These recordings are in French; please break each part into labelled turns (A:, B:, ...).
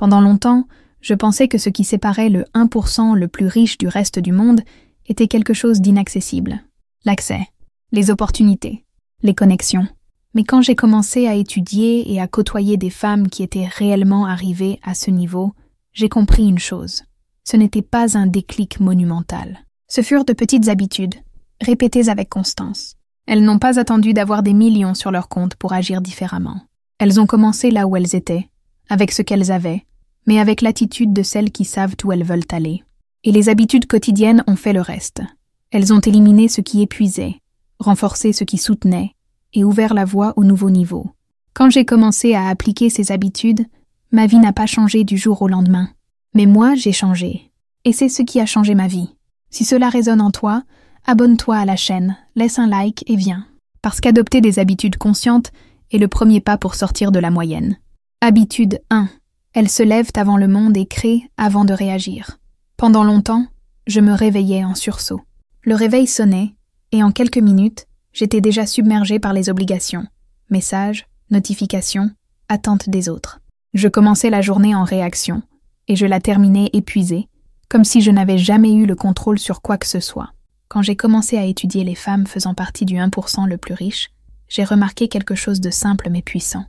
A: Pendant longtemps, je pensais que ce qui séparait le 1% le plus riche du reste du monde était quelque chose d'inaccessible. L'accès, les opportunités, les connexions. Mais quand j'ai commencé à étudier et à côtoyer des femmes qui étaient réellement arrivées à ce niveau, j'ai compris une chose. Ce n'était pas un déclic monumental. Ce furent de petites habitudes, répétées avec constance. Elles n'ont pas attendu d'avoir des millions sur leur compte pour agir différemment. Elles ont commencé là où elles étaient, avec ce qu'elles avaient, mais avec l'attitude de celles qui savent où elles veulent aller. Et les habitudes quotidiennes ont fait le reste. Elles ont éliminé ce qui épuisait, renforcé ce qui soutenait, et ouvert la voie au nouveau niveau. Quand j'ai commencé à appliquer ces habitudes, ma vie n'a pas changé du jour au lendemain. Mais moi, j'ai changé. Et c'est ce qui a changé ma vie. Si cela résonne en toi, abonne-toi à la chaîne, laisse un like et viens. Parce qu'adopter des habitudes conscientes est le premier pas pour sortir de la moyenne. Habitude 1. Elles se lèvent avant le monde et créent avant de réagir. Pendant longtemps, je me réveillais en sursaut. Le réveil sonnait, et en quelques minutes, j'étais déjà submergée par les obligations, messages, notifications, attentes des autres. Je commençais la journée en réaction, et je la terminais épuisée, comme si je n'avais jamais eu le contrôle sur quoi que ce soit. Quand j'ai commencé à étudier les femmes faisant partie du 1% le plus riche, j'ai remarqué quelque chose de simple mais puissant.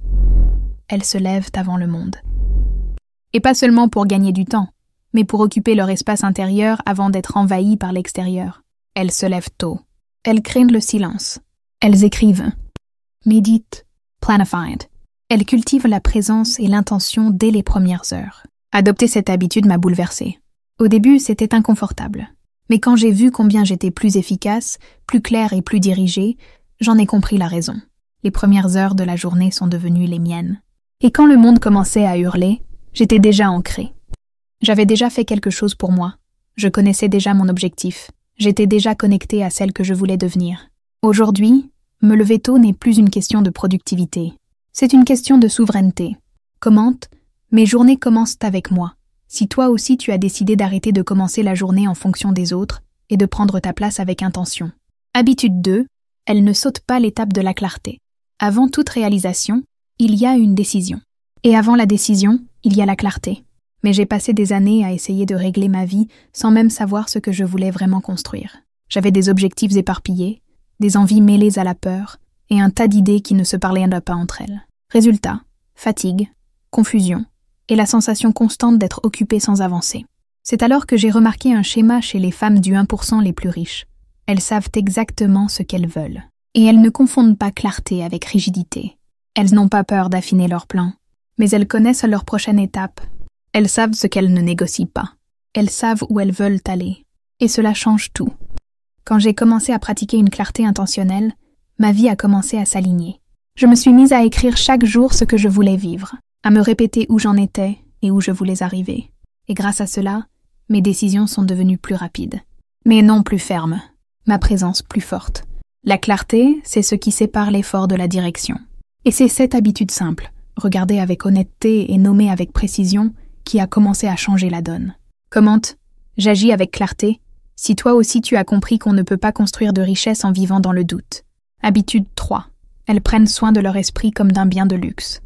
A: Elles se lèvent avant le monde. Et pas seulement pour gagner du temps, mais pour occuper leur espace intérieur avant d'être envahies par l'extérieur. Elles se lèvent tôt. Elles craignent le silence. Elles écrivent, méditent, planified. Elles cultivent la présence et l'intention dès les premières heures. Adopter cette habitude m'a bouleversée. Au début, c'était inconfortable. Mais quand j'ai vu combien j'étais plus efficace, plus claire et plus dirigée, j'en ai compris la raison. Les premières heures de la journée sont devenues les miennes. Et quand le monde commençait à hurler, j'étais déjà ancrée. J'avais déjà fait quelque chose pour moi. Je connaissais déjà mon objectif. J'étais déjà connectée à celle que je voulais devenir. Aujourd'hui, me lever tôt n'est plus une question de productivité. C'est une question de souveraineté. Commente, mes journées commencent avec moi. Si toi aussi tu as décidé d'arrêter de commencer la journée en fonction des autres et de prendre ta place avec intention. Habitude 2, elle ne saute pas l'étape de la clarté. Avant toute réalisation, il y a une décision. Et avant la décision, il y a la clarté. Mais j'ai passé des années à essayer de régler ma vie sans même savoir ce que je voulais vraiment construire. J'avais des objectifs éparpillés, des envies mêlées à la peur et un tas d'idées qui ne se parlaient pas entre elles. Résultat, fatigue, confusion et la sensation constante d'être occupée sans avancer. C'est alors que j'ai remarqué un schéma chez les femmes du 1% les plus riches. Elles savent exactement ce qu'elles veulent. Et elles ne confondent pas clarté avec rigidité. Elles n'ont pas peur d'affiner leurs plans, mais elles connaissent leur prochaine étape. Elles savent ce qu'elles ne négocient pas. Elles savent où elles veulent aller. Et cela change tout. Quand j'ai commencé à pratiquer une clarté intentionnelle, ma vie a commencé à s'aligner. Je me suis mise à écrire chaque jour ce que je voulais vivre, à me répéter où j'en étais et où je voulais arriver. Et grâce à cela, mes décisions sont devenues plus rapides. Mais non plus fermes. Ma présence plus forte. La clarté, c'est ce qui sépare l'effort de la direction. Et c'est cette habitude simple, regardée avec honnêteté et nommée avec précision, qui a commencé à changer la donne. Commente, j'agis avec clarté, si toi aussi tu as compris qu'on ne peut pas construire de richesse en vivant dans le doute. Habitude 3. Elles prennent soin de leur esprit comme d'un bien de luxe.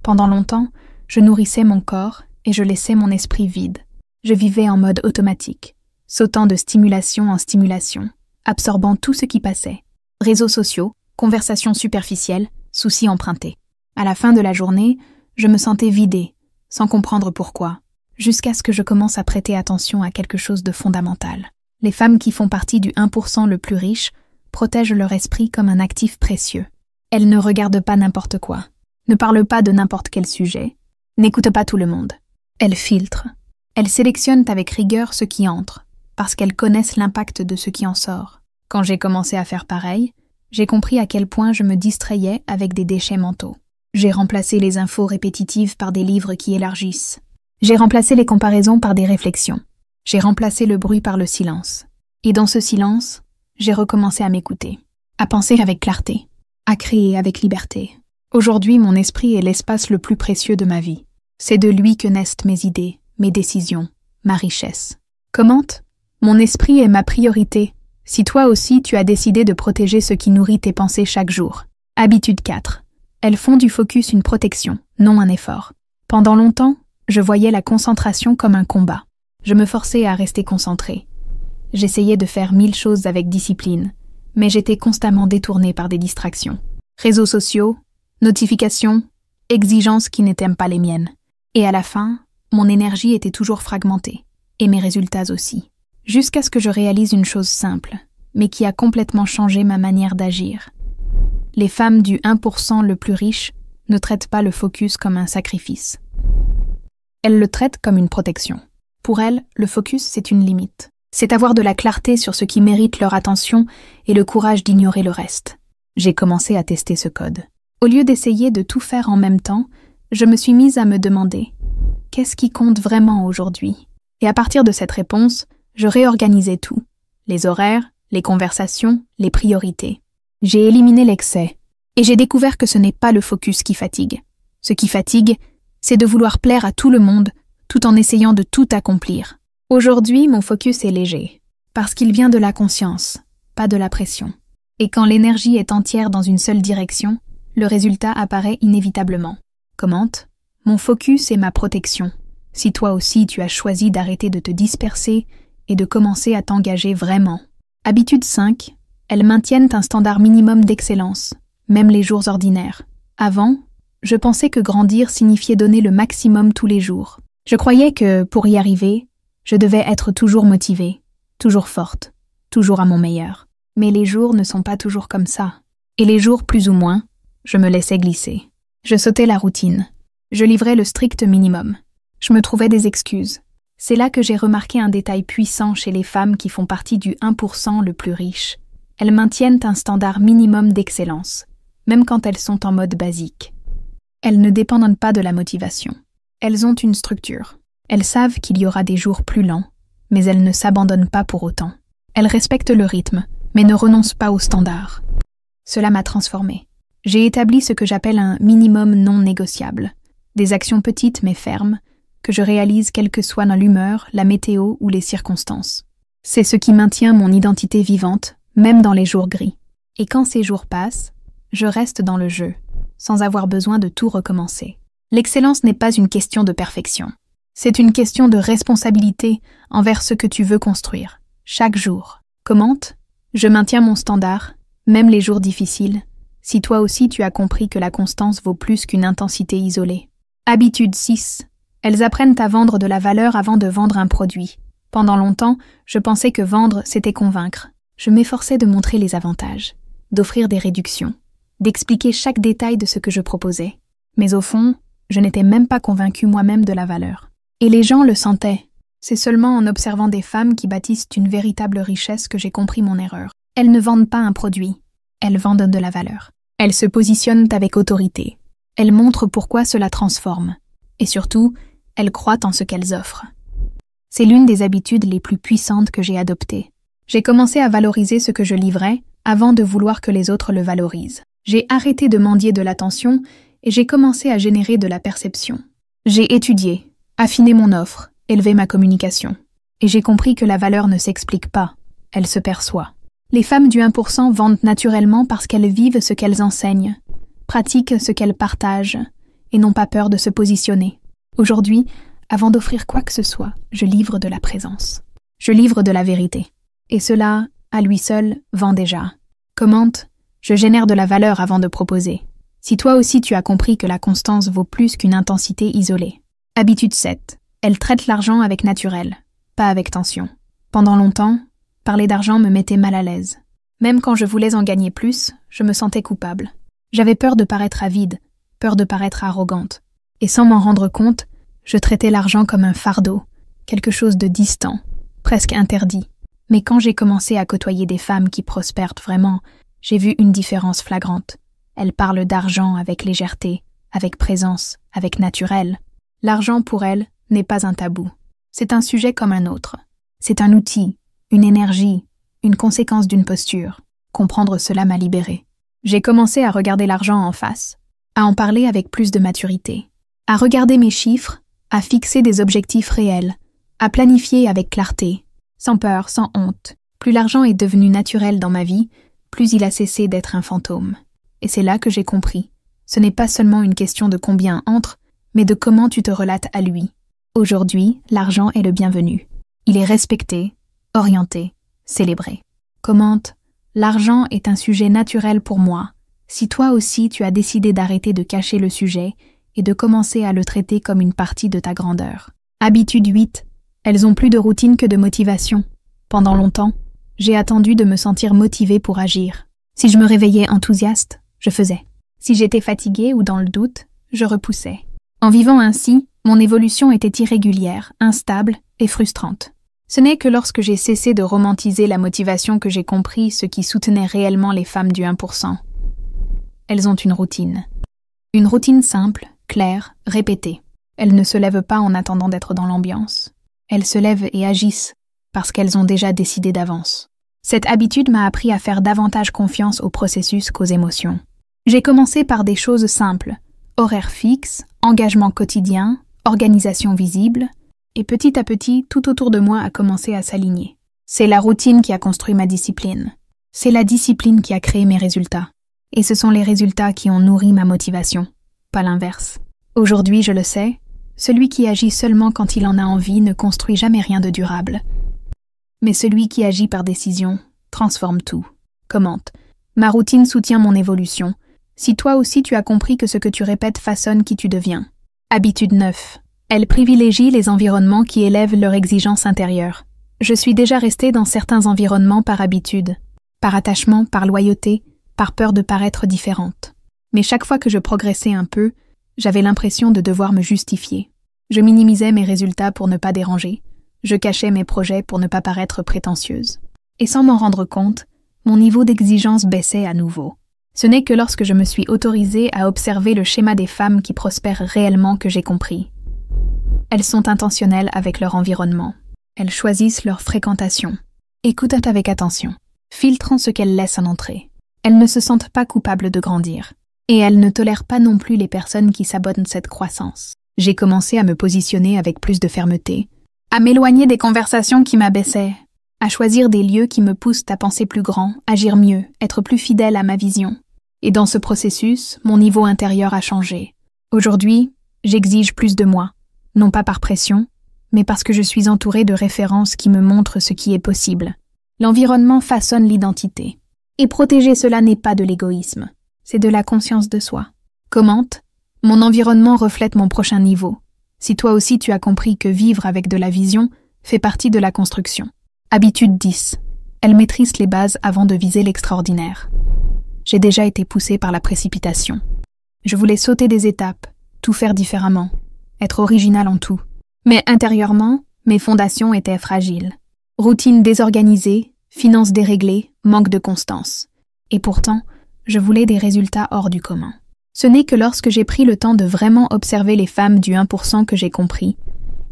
A: Pendant longtemps, je nourrissais mon corps et je laissais mon esprit vide. Je vivais en mode automatique, sautant de stimulation en stimulation, absorbant tout ce qui passait. Réseaux sociaux, conversations superficielles, soucis empruntés. À la fin de la journée, je me sentais vidée, sans comprendre pourquoi, jusqu'à ce que je commence à prêter attention à quelque chose de fondamental. Les femmes qui font partie du 1% le plus riche protègent leur esprit comme un actif précieux. Elles ne regardent pas n'importe quoi, ne parlent pas de n'importe quel sujet, n'écoutent pas tout le monde. Elles filtrent. Elles sélectionnent avec rigueur ce qui entre, parce qu'elles connaissent l'impact de ce qui en sort. Quand j'ai commencé à faire pareil, j'ai compris à quel point je me distrayais avec des déchets mentaux. J'ai remplacé les infos répétitives par des livres qui élargissent. J'ai remplacé les comparaisons par des réflexions. J'ai remplacé le bruit par le silence. Et dans ce silence, j'ai recommencé à m'écouter, à penser avec clarté, à créer avec liberté. Aujourd'hui, mon esprit est l'espace le plus précieux de ma vie. C'est de lui que naissent mes idées, mes décisions, ma richesse. Commente, mon esprit est ma priorité. Si toi aussi tu as décidé de protéger ce qui nourrit tes pensées chaque jour. Habitude 4. Elles font du focus une protection, non un effort. Pendant longtemps, Je voyais la concentration comme un combat. Je me forçais à rester concentrée. J'essayais de faire 1000 choses avec discipline, mais j'étais constamment détournée par des distractions. Réseaux sociaux, notifications, exigences qui n'étaient pas les miennes. Et à la fin, mon énergie était toujours fragmentée, et mes résultats aussi. Jusqu'à ce que je réalise une chose simple, mais qui a complètement changé ma manière d'agir. Les femmes du 1% le plus riche ne traitent pas le focus comme un sacrifice. Elles le traitent comme une protection. Pour elles, le focus, c'est une limite. C'est avoir de la clarté sur ce qui mérite leur attention et le courage d'ignorer le reste. J'ai commencé à tester ce code. Au lieu d'essayer de tout faire en même temps, je me suis mise à me demander « Qu'est-ce qui compte vraiment aujourd'hui ?» Et à partir de cette réponse, je réorganisais tout. Les horaires, les conversations, les priorités. J'ai éliminé l'excès et j'ai découvert que ce n'est pas le focus qui fatigue. Ce qui fatigue, c'est de vouloir plaire à tout le monde tout en essayant de tout accomplir. Aujourd'hui, mon focus est léger, parce qu'il vient de la conscience, pas de la pression. Et quand l'énergie est entière dans une seule direction, le résultat apparaît inévitablement. Commente, mon focus est ma protection. Si toi aussi tu as choisi d'arrêter de te disperser et de commencer à t'engager vraiment. Habitude 5, elles maintiennent un standard minimum d'excellence, même les jours ordinaires. Avant, je pensais que grandir signifiait donner le maximum tous les jours. Je croyais que, pour y arriver, je devais être toujours motivée, toujours forte, toujours à mon meilleur. Mais les jours ne sont pas toujours comme ça. Et les jours plus ou moins, je me laissais glisser. Je sautais la routine. Je livrais le strict minimum. Je me trouvais des excuses. C'est là que j'ai remarqué un détail puissant chez les femmes qui font partie du 1% le plus riche. Elles maintiennent un standard minimum d'excellence, même quand elles sont en mode basique. Elles ne dépendent pas de la motivation. Elles ont une structure. Elles savent qu'il y aura des jours plus lents, mais elles ne s'abandonnent pas pour autant. Elles respectent le rythme, mais ne renoncent pas au standard. Cela m'a transformée. J'ai établi ce que j'appelle un minimum non négociable. Des actions petites mais fermes, que je réalise quelle que soit l'humeur, la météo ou les circonstances. C'est ce qui maintient mon identité vivante, même dans les jours gris. Et quand ces jours passent, je reste dans le jeu, sans avoir besoin de tout recommencer. L'excellence n'est pas une question de perfection. C'est une question de responsabilité envers ce que tu veux construire. Chaque jour. Commente, je maintiens mon standard, même les jours difficiles, si toi aussi tu as compris que la constance vaut plus qu'une intensité isolée. Habitude 6. Elles apprennent à vendre de la valeur avant de vendre un produit. Pendant longtemps, je pensais que vendre, c'était convaincre. Je m'efforçais de montrer les avantages, d'offrir des réductions, d'expliquer chaque détail de ce que je proposais. Mais au fond, je n'étais même pas convaincue moi-même de la valeur. Et les gens le sentaient. C'est seulement en observant des femmes qui bâtissent une véritable richesse que j'ai compris mon erreur. Elles ne vendent pas un produit, elles vendent de la valeur. Elles se positionnent avec autorité. Elles montrent pourquoi cela transforme. Et surtout, elles croient en ce qu'elles offrent. C'est l'une des habitudes les plus puissantes que j'ai adoptées. J'ai commencé à valoriser ce que je livrais avant de vouloir que les autres le valorisent. J'ai arrêté de mendier de l'attention et j'ai commencé à générer de la perception. J'ai étudié, affiné mon offre, élevé ma communication. Et j'ai compris que la valeur ne s'explique pas, elle se perçoit. Les femmes du 1% vendent naturellement parce qu'elles vivent ce qu'elles enseignent, pratiquent ce qu'elles partagent et n'ont pas peur de se positionner. Aujourd'hui, avant d'offrir quoi que ce soit, je livre de la présence. Je livre de la vérité. Et cela, à lui seul, vend déjà. Commente, je génère de la valeur avant de proposer. Si toi aussi tu as compris que la constance vaut plus qu'une intensité isolée. Habitude 7. Elle traite l'argent avec naturel, pas avec tension. Pendant longtemps, parler d'argent me mettait mal à l'aise. Même quand je voulais en gagner plus, je me sentais coupable. J'avais peur de paraître avide, peur de paraître arrogante. Et sans m'en rendre compte, je traitais l'argent comme un fardeau, quelque chose de distant, presque interdit. Mais quand j'ai commencé à côtoyer des femmes qui prospèrent vraiment, j'ai vu une différence flagrante. Elles parlent d'argent avec légèreté, avec présence, avec naturel. L'argent pour elles n'est pas un tabou. C'est un sujet comme un autre. C'est un outil, une énergie, une conséquence d'une posture. Comprendre cela m'a libérée. J'ai commencé à regarder l'argent en face, à en parler avec plus de maturité, à regarder mes chiffres, à fixer des objectifs réels, à planifier avec clarté, sans peur, sans honte. Plus l'argent est devenu naturel dans ma vie, plus il a cessé d'être un fantôme. Et c'est là que j'ai compris. Ce n'est pas seulement une question de combien entre, mais de comment tu te relates à lui. Aujourd'hui, l'argent est le bienvenu. Il est respecté, orienté, célébré. Commente, l'argent est un sujet naturel pour moi. Si toi aussi tu as décidé d'arrêter de cacher le sujet et de commencer à le traiter comme une partie de ta grandeur. Habitude 8. Elles ont plus de routine que de motivation. Pendant longtemps, j'ai attendu de me sentir motivée pour agir. Si je me réveillais enthousiaste, je faisais. Si j'étais fatiguée ou dans le doute, je repoussais. En vivant ainsi, mon évolution était irrégulière, instable et frustrante. Ce n'est que lorsque j'ai cessé de romantiser la motivation que j'ai compris ce qui soutenait réellement les femmes du 1%. Elles ont une routine. Une routine simple, claire, répétée. Elles ne se lèvent pas en attendant d'être dans l'ambiance. Elles se lèvent et agissent parce qu'elles ont déjà décidé d'avance. Cette habitude m'a appris à faire davantage confiance au processus qu'aux émotions. J'ai commencé par des choses simples, horaires fixes, engagement quotidien, organisation visible, et petit à petit, tout autour de moi a commencé à s'aligner. C'est la routine qui a construit ma discipline. C'est la discipline qui a créé mes résultats. Et ce sont les résultats qui ont nourri ma motivation, pas l'inverse. Aujourd'hui, je le sais, celui qui agit seulement quand il en a envie ne construit jamais rien de durable. Mais celui qui agit par décision transforme tout. Commente. Ma routine soutient mon évolution. Si toi aussi tu as compris que ce que tu répètes façonne qui tu deviens. Habitude 9. Elle privilégie les environnements qui élèvent leur exigence intérieure. Je suis déjà restée dans certains environnements par habitude, par attachement, par loyauté, par peur de paraître différente. Mais chaque fois que je progressais un peu, j'avais l'impression de devoir me justifier. Je minimisais mes résultats pour ne pas déranger. Je cachais mes projets pour ne pas paraître prétentieuse. Et sans m'en rendre compte, mon niveau d'exigence baissait à nouveau. Ce n'est que lorsque je me suis autorisée à observer le schéma des femmes qui prospèrent réellement que j'ai compris. Elles sont intentionnelles avec leur environnement. Elles choisissent leur fréquentation. Écoutent avec attention, filtrant ce qu'elles laissent en entrée. Elles ne se sentent pas coupables de grandir. Et elles ne tolèrent pas non plus les personnes qui sabotent cette croissance. J'ai commencé à me positionner avec plus de fermeté, à m'éloigner des conversations qui m'abaissaient, à choisir des lieux qui me poussent à penser plus grand, agir mieux, être plus fidèle à ma vision. Et dans ce processus, mon niveau intérieur a changé. Aujourd'hui, j'exige plus de moi, non pas par pression, mais parce que je suis entourée de références qui me montrent ce qui est possible. L'environnement façonne l'identité. Et protéger cela n'est pas de l'égoïsme, c'est de la conscience de soi. Commente, mon environnement reflète mon prochain niveau. Si toi aussi tu as compris que vivre avec de la vision fait partie de la construction. Habitude 10. Elle maîtrise les bases avant de viser l'extraordinaire. J'ai déjà été poussée par la précipitation. Je voulais sauter des étapes, tout faire différemment, être originale en tout. Mais intérieurement, mes fondations étaient fragiles. Routine désorganisée, finances déréglées, manque de constance. Et pourtant, je voulais des résultats hors du commun. Ce n'est que lorsque j'ai pris le temps de vraiment observer les femmes du 1% que j'ai compris.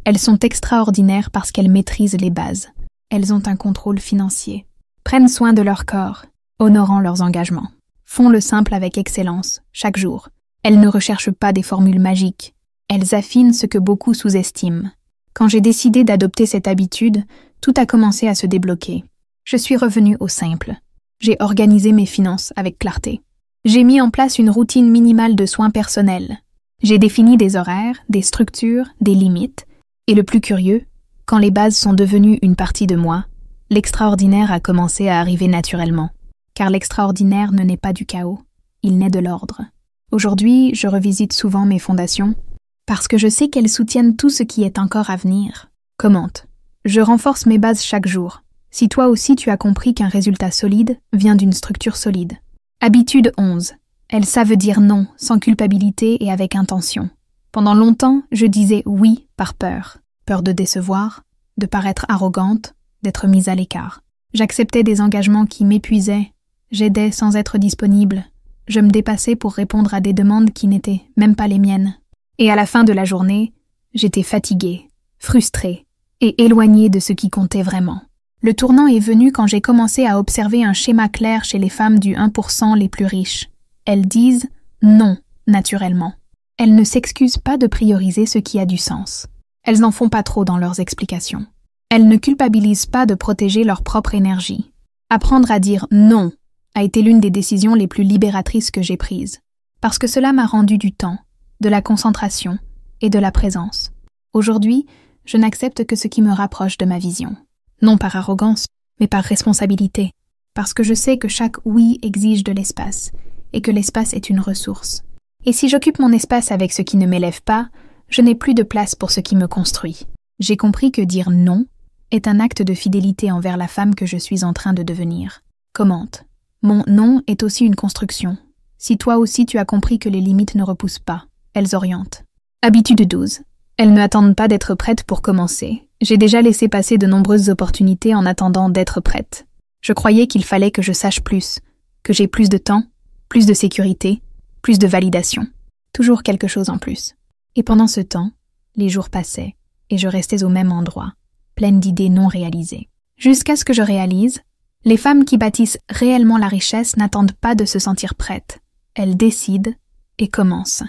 A: Elles sont extraordinaires parce qu'elles maîtrisent les bases. Elles ont un contrôle financier, prennent soin de leur corps, honorant leurs engagements, font le simple avec excellence, chaque jour. Elles ne recherchent pas des formules magiques. Elles affinent ce que beaucoup sous-estiment. Quand j'ai décidé d'adopter cette habitude, tout a commencé à se débloquer. Je suis revenue au simple. J'ai organisé mes finances avec clarté. J'ai mis en place une routine minimale de soins personnels. J'ai défini des horaires, des structures, des limites. Et le plus curieux, quand les bases sont devenues une partie de moi, l'extraordinaire a commencé à arriver naturellement. Car l'extraordinaire ne naît pas du chaos, il naît de l'ordre. Aujourd'hui, je revisite souvent mes fondations, parce que je sais qu'elles soutiennent tout ce qui est encore à venir. Commente. Je renforce mes bases chaque jour. Si toi aussi tu as compris qu'un résultat solide vient d'une structure solide. Habitude 11. Elles savent dire non, sans culpabilité et avec intention. Pendant longtemps, je disais oui par peur. Peur de décevoir, de paraître arrogante, d'être mise à l'écart. J'acceptais des engagements qui m'épuisaient. J'aidais sans être disponible. Je me dépassais pour répondre à des demandes qui n'étaient même pas les miennes. Et à la fin de la journée, j'étais fatiguée, frustrée et éloignée de ce qui comptait vraiment. Le tournant est venu quand j'ai commencé à observer un schéma clair chez les femmes du 1% les plus riches. Elles disent non, naturellement. Elles ne s'excusent pas de prioriser ce qui a du sens. Elles n'en font pas trop dans leurs explications. Elles ne culpabilisent pas de protéger leur propre énergie. Apprendre à dire non a été l'une des décisions les plus libératrices que j'ai prises. Parce que cela m'a rendu du temps, de la concentration et de la présence. Aujourd'hui, je n'accepte que ce qui me rapproche de ma vision. Non par arrogance, mais par responsabilité, parce que je sais que chaque oui exige de l'espace, et que l'espace est une ressource. Et si j'occupe mon espace avec ce qui ne m'élève pas, je n'ai plus de place pour ce qui me construit. J'ai compris que dire non est un acte de fidélité envers la femme que je suis en train de devenir. Commente. Mon non est aussi une construction. Si toi aussi tu as compris que les limites ne repoussent pas, elles orientent. Habitude 12. Elles ne attendent pas d'être prêtes pour commencer. J'ai déjà laissé passer de nombreuses opportunités en attendant d'être prête. Je croyais qu'il fallait que je sache plus, que j'ai plus de temps, plus de sécurité, plus de validation. Toujours quelque chose en plus. Et pendant ce temps, les jours passaient, et je restais au même endroit, pleine d'idées non réalisées. Jusqu'à ce que je réalise, les femmes qui bâtissent réellement la richesse n'attendent pas de se sentir prêtes. Elles décident et commencent,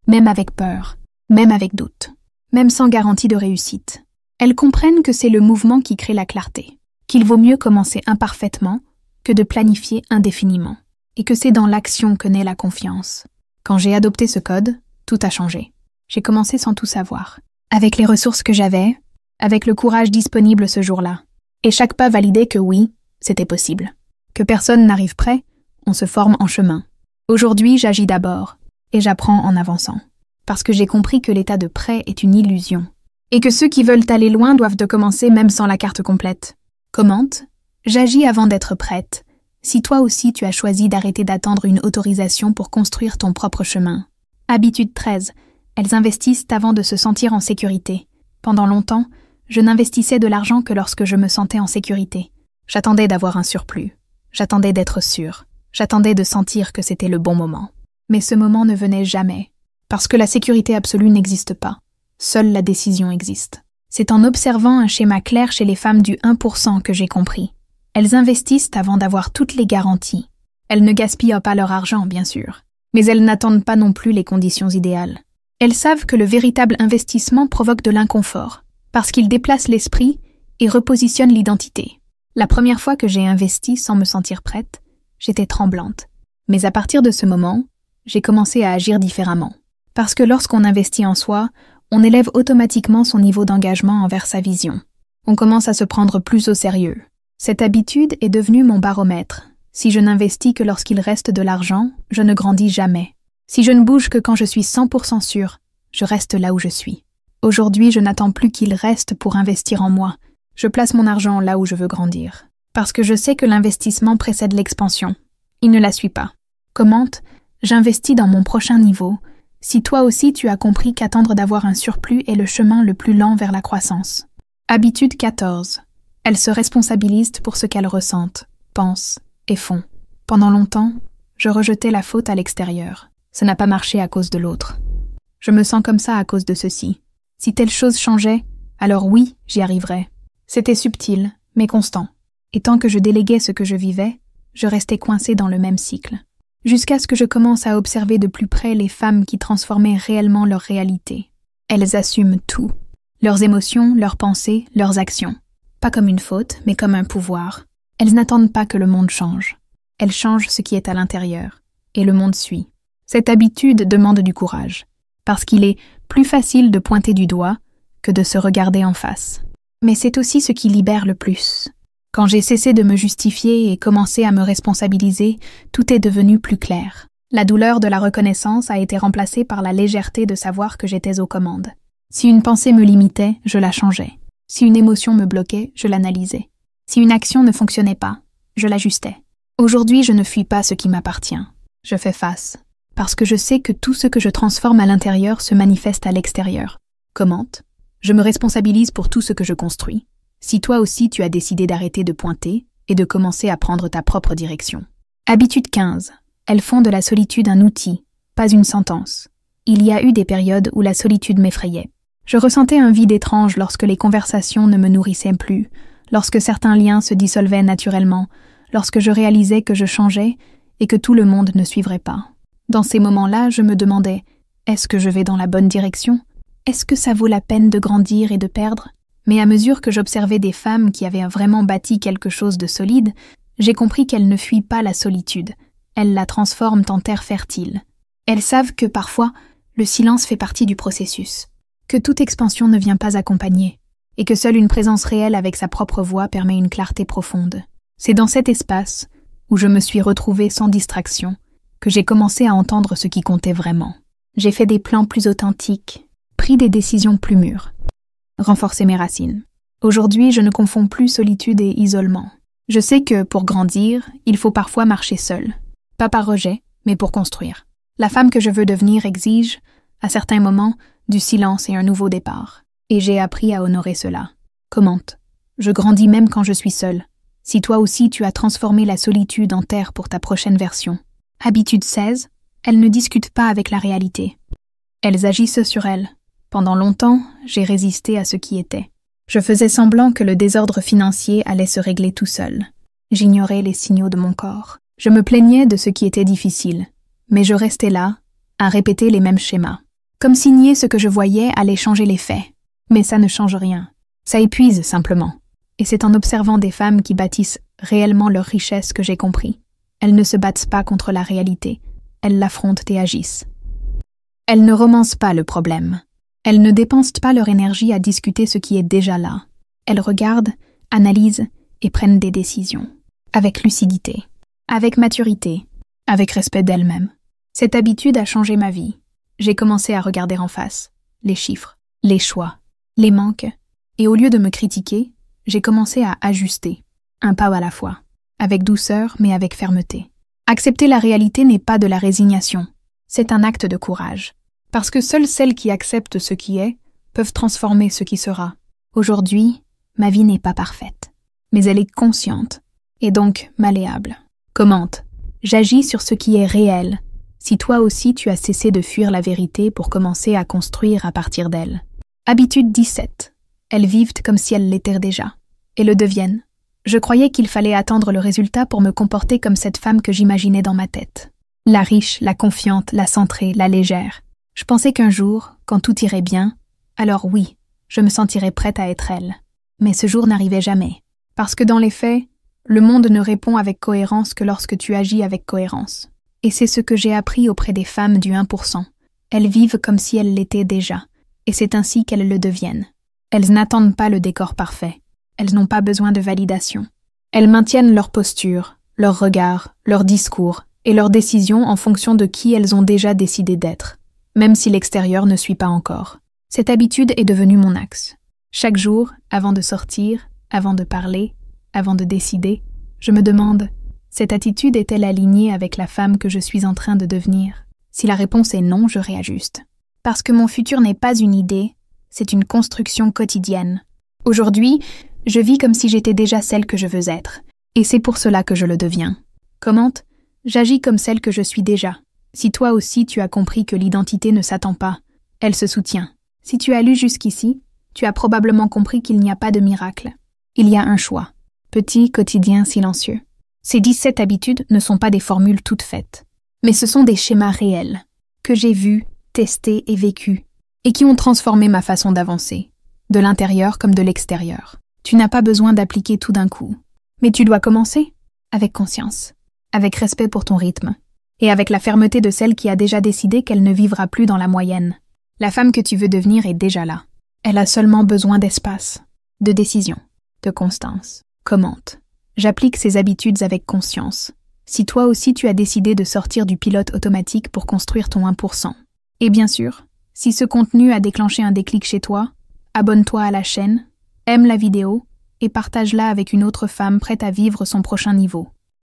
A: même avec peur, même avec doute, même sans garantie de réussite. Elles comprennent que c'est le mouvement qui crée la clarté, qu'il vaut mieux commencer imparfaitement que de planifier indéfiniment, et que c'est dans l'action que naît la confiance. Quand j'ai adopté ce code, tout a changé. J'ai commencé sans tout savoir, avec les ressources que j'avais, avec le courage disponible ce jour-là, et chaque pas validait que oui, c'était possible. Que personne n'arrive prêt, on se forme en chemin. Aujourd'hui, j'agis d'abord, et j'apprends en avançant. Parce que j'ai compris que l'état de prêt est une illusion. Et que ceux qui veulent aller loin doivent de commencer même sans la carte complète. Commente. J'agis avant d'être prête. Si toi aussi tu as choisi d'arrêter d'attendre une autorisation pour construire ton propre chemin. Habitude 13. Elles investissent avant de se sentir en sécurité. Pendant longtemps, je n'investissais de l'argent que lorsque je me sentais en sécurité. J'attendais d'avoir un surplus. J'attendais d'être sûre. J'attendais de sentir que c'était le bon moment. Mais ce moment ne venait jamais. Parce que la sécurité absolue n'existe pas. Seule la décision existe. C'est en observant un schéma clair chez les femmes du 1% que j'ai compris. Elles investissent avant d'avoir toutes les garanties. Elles ne gaspillent pas leur argent, bien sûr. Mais elles n'attendent pas non plus les conditions idéales. Elles savent que le véritable investissement provoque de l'inconfort, parce qu'il déplace l'esprit et repositionne l'identité. La première fois que j'ai investi sans me sentir prête, j'étais tremblante. Mais à partir de ce moment, j'ai commencé à agir différemment. Parce que lorsqu'on investit en soi, on élève automatiquement son niveau d'engagement envers sa vision. On commence à se prendre plus au sérieux. Cette habitude est devenue mon baromètre. Si je n'investis que lorsqu'il reste de l'argent, je ne grandis jamais. Si je ne bouge que quand je suis 100% sûre, je reste là où je suis. Aujourd'hui, je n'attends plus qu'il reste pour investir en moi. Je place mon argent là où je veux grandir. Parce que je sais que l'investissement précède l'expansion. Il ne la suit pas. Commente, j'investis dans mon prochain niveau. Si toi aussi tu as compris qu'attendre d'avoir un surplus est le chemin le plus lent vers la croissance. Habitude 14. Elles se responsabilisent pour ce qu'elles ressentent, pensent et font. Pendant longtemps, je rejetais la faute à l'extérieur. Ça n'a pas marché à cause de l'autre. Je me sens comme ça à cause de ceci. Si telle chose changeait, alors oui, j'y arriverais. C'était subtil, mais constant. Et tant que je déléguais ce que je vivais, je restais coincée dans le même cycle. Jusqu'à ce que je commence à observer de plus près les femmes qui transformaient réellement leur réalité. Elles assument tout. Leurs émotions, leurs pensées, leurs actions. Pas comme une faute, mais comme un pouvoir. Elles n'attendent pas que le monde change. Elles changent ce qui est à l'intérieur. Et le monde suit. Cette habitude demande du courage. Parce qu'il est plus facile de pointer du doigt que de se regarder en face. Mais c'est aussi ce qui libère le plus. Quand j'ai cessé de me justifier et commencé à me responsabiliser, tout est devenu plus clair. La douleur de la reconnaissance a été remplacée par la légèreté de savoir que j'étais aux commandes. Si une pensée me limitait, je la changeais. Si une émotion me bloquait, je l'analysais. Si une action ne fonctionnait pas, je l'ajustais. Aujourd'hui, je ne fuis pas ce qui m'appartient. Je fais face. Parce que je sais que tout ce que je transforme à l'intérieur se manifeste à l'extérieur. Commente. Je me responsabilise pour tout ce que je construis. Si toi aussi tu as décidé d'arrêter de pointer et de commencer à prendre ta propre direction. Habitude 15. Elles font de la solitude un outil, pas une sentence. Il y a eu des périodes où la solitude m'effrayait. Je ressentais un vide étrange lorsque les conversations ne me nourrissaient plus, lorsque certains liens se dissolvaient naturellement, lorsque je réalisais que je changeais et que tout le monde ne suivrait pas. Dans ces moments-là, je me demandais, est-ce que je vais dans la bonne direction ? Est-ce que ça vaut la peine de grandir et de perdre ? Mais à mesure que j'observais des femmes qui avaient vraiment bâti quelque chose de solide, j'ai compris qu'elles ne fuient pas la solitude. Elles la transforment en terre fertile. Elles savent que parfois, le silence fait partie du processus. que toute expansion ne vient pas accompagnée, et que seule une présence réelle avec sa propre voix permet une clarté profonde. C'est dans cet espace, où je me suis retrouvée sans distraction, que j'ai commencé à entendre ce qui comptait vraiment. J'ai fait des plans plus authentiques, pris des décisions plus mûres, renforcé mes racines. Aujourd'hui, je ne confonds plus solitude et isolement. Je sais que, pour grandir, il faut parfois marcher seul. Pas par rejet, mais pour construire. La femme que je veux devenir exige, à certains moments, du silence et un nouveau départ. Et j'ai appris à honorer cela. Commente. Je grandis même quand je suis seule. Si toi aussi tu as transformé la solitude en terre pour ta prochaine version. Habitude 16, elles ne discutent pas avec la réalité. Elles agissent sur elle. Pendant longtemps, j'ai résisté à ce qui était. Je faisais semblant que le désordre financier allait se régler tout seul. J'ignorais les signaux de mon corps. Je me plaignais de ce qui était difficile. Mais je restais là, à répéter les mêmes schémas. Comme si nier ce que je voyais allait changer les faits. Mais ça ne change rien. Ça épuise simplement. Et c'est en observant des femmes qui bâtissent réellement leur richesse que j'ai compris. Elles ne se battent pas contre la réalité. Elles l'affrontent et agissent. Elles ne romancent pas le problème. Elles ne dépensent pas leur énergie à discuter ce qui est déjà là. Elles regardent, analysent et prennent des décisions. Avec lucidité, avec maturité, avec respect d'elles-mêmes. Cette habitude a changé ma vie. J'ai commencé à regarder en face, les chiffres, les choix, les manques, et au lieu de me critiquer, j'ai commencé à ajuster, un pas à la fois, avec douceur mais avec fermeté. Accepter la réalité n'est pas de la résignation, c'est un acte de courage. Parce que seules celles qui acceptent ce qui est peuvent transformer ce qui sera. Aujourd'hui, ma vie n'est pas parfaite, mais elle est consciente, et donc malléable. Commente. J'agis sur ce qui est réel, si toi aussi tu as cessé de fuir la vérité pour commencer à construire à partir d'elle. Habitude 17. Elles vivent comme si elles l'étaient déjà, et le deviennent. Je croyais qu'il fallait attendre le résultat pour me comporter comme cette femme que j'imaginais dans ma tête. La riche, la confiante, la centrée, la légère. Je pensais qu'un jour, quand tout irait bien, alors oui, je me sentirais prête à être elle. Mais ce jour n'arrivait jamais. Parce que dans les faits, le monde ne répond avec cohérence que lorsque tu agis avec cohérence. Et c'est ce que j'ai appris auprès des femmes du 1%. Elles vivent comme si elles l'étaient déjà, et c'est ainsi qu'elles le deviennent. Elles n'attendent pas le décor parfait. Elles n'ont pas besoin de validation. Elles maintiennent leur posture, leur regard, leur discours et leurs décisions en fonction de qui elles ont déjà décidé d'être, même si l'extérieur ne suit pas encore. Cette habitude est devenue mon axe. Chaque jour, avant de sortir, avant de parler, avant de décider, je me demande, cette attitude est-elle alignée avec la femme que je suis en train de devenir? Si la réponse est non, je réajuste. Parce que mon futur n'est pas une idée, c'est une construction quotidienne. Aujourd'hui, je vis comme si j'étais déjà celle que je veux être, et c'est pour cela que je le deviens. Commente, j'agis comme celle que je suis déjà. Si toi aussi tu as compris que l'identité ne s'attend pas, elle se soutient. Si tu as lu jusqu'ici, tu as probablement compris qu'il n'y a pas de miracle. Il y a un choix, petit, quotidien, silencieux. Ces 17 habitudes ne sont pas des formules toutes faites, mais ce sont des schémas réels, que j'ai vus, testés et vécus, et qui ont transformé ma façon d'avancer, de l'intérieur comme de l'extérieur. Tu n'as pas besoin d'appliquer tout d'un coup, mais tu dois commencer avec conscience, avec respect pour ton rythme, et avec la fermeté de celle qui a déjà décidé qu'elle ne vivra plus dans la moyenne. La femme que tu veux devenir est déjà là. Elle a seulement besoin d'espace, de décision, de constance. Commente. J'applique ces habitudes avec conscience. Si toi aussi tu as décidé de sortir du pilote automatique pour construire ton 1%. Et bien sûr, si ce contenu a déclenché un déclic chez toi, abonne-toi à la chaîne, aime la vidéo et partage-la avec une autre femme prête à vivre son prochain niveau.